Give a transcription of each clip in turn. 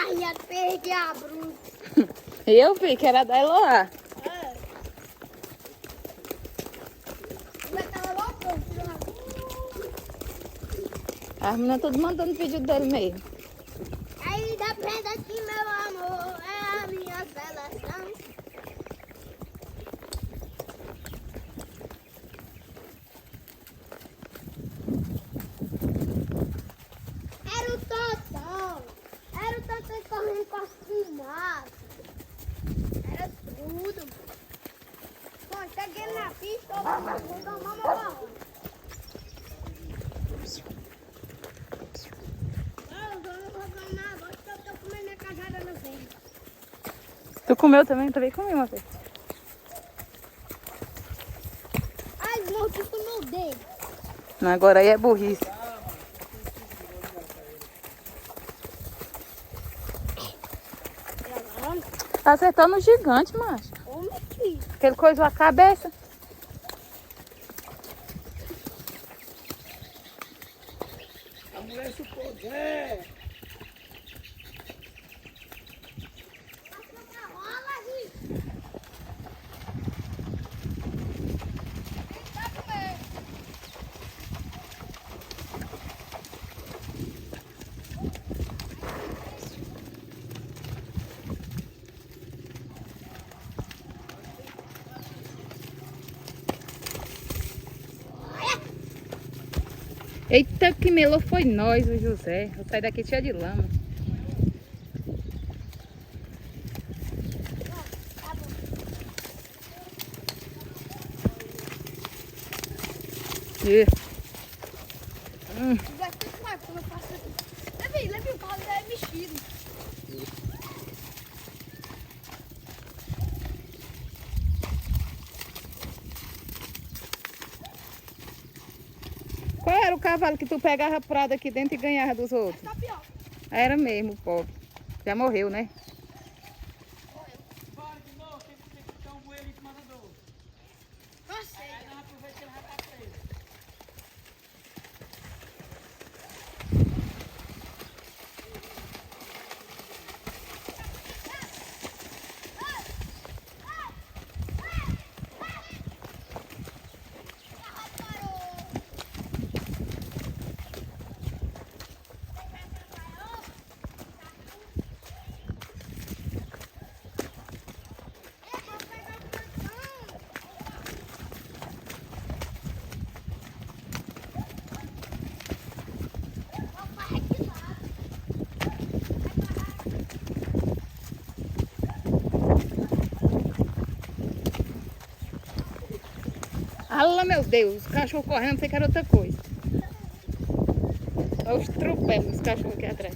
Ai, ia perder a bruxa. Eu vi que era da Eloá. As meninas todas mandando vídeo dele mesmo. Aí depende aqui, meu amor, é a minha seleção. Era o Totão correndo com as fumaças. Era tudo. Bom, cheguei na pista, vou tomar uma barra. Tu comeu também? Também comi uma vez. Ai, mordi com o meu dedo. Agora aí é burrice. Tá acertando o gigante, macho. Homem aqui. Aquele coisou a cabeça. A mulher se puder. Eita, que melou foi nós, o José. Eu saí daqui cheia de lama. E... Leve o pau, é mexido. Qual era o cavalo que tu pegava prado aqui dentro e ganhava dos outros? Tapioca. Era mesmo, pobre. Já morreu, né? Bora de novo, tem que ficar um bueiro em cima do outro. Não sei. Aí nós aproveitamos que ele já tá preso. Ala, meu Deus, os cachorros correndo, pensei que era outra coisa. Olha os tropelos dos cachorros aqui atrás.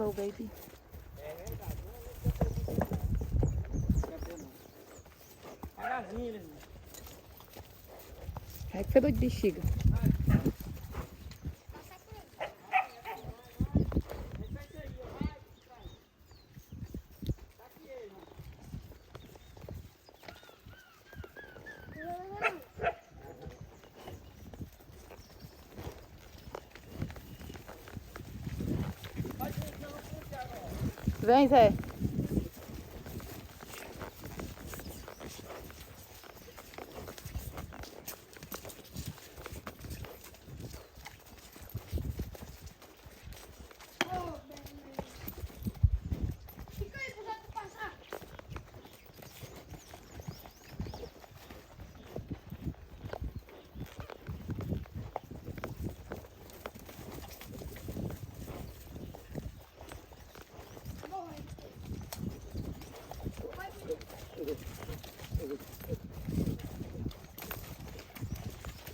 Hello, baby. Devagarzinho, né? Ai, que fedor de bexiga. Vem, Zé. Fica aí pro gato passar.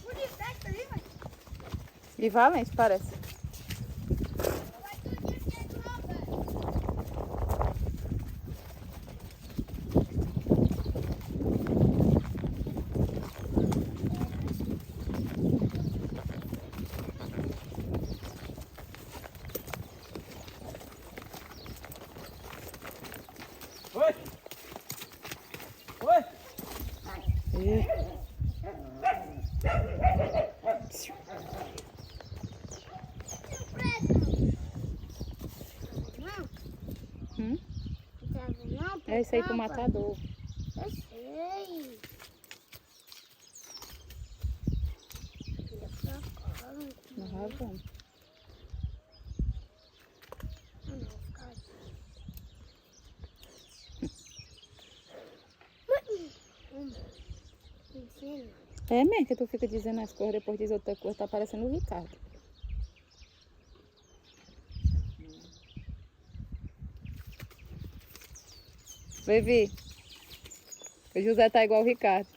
Bonito, desce ali, vai. E valente, parece. Vai todo dia que é do lado, velho. Oi! Oi! Ih. Hum? É isso aí pro matador. Eu sei. Não vamos. É mesmo que tu fica dizendo as coisas, depois diz outra coisa, tá parecendo o Ricardo. Vivi, o José tá igual o Ricardo.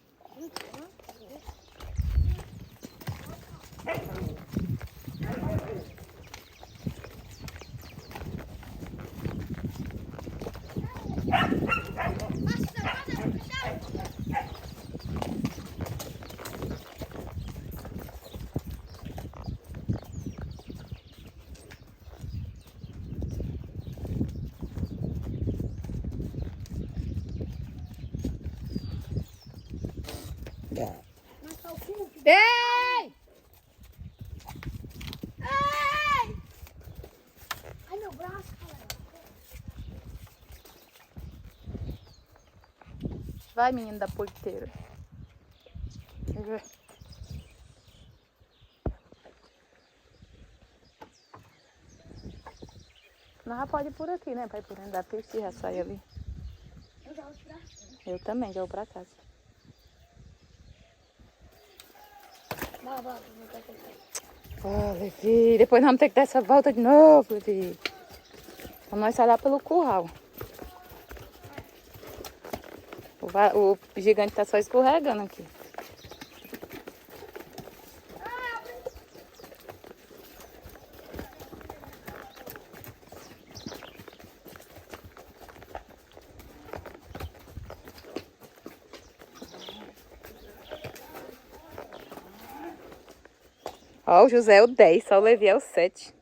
Ei! Ei! Ai, meu braço, galera. Vai, menino da porteira. Nós já pode ir por aqui, né? Vai por dentro da pista e já sai ali. Eu já vou tirar. Eu também, já vou pra casa. Bora. Ó, Levi, depois nós vamos ter que dar essa volta de novo, Levi. Então nós sair lá pelo curral. O gigante tá só escorregando aqui. Ó, o José é o 10, só o Levi é o 7.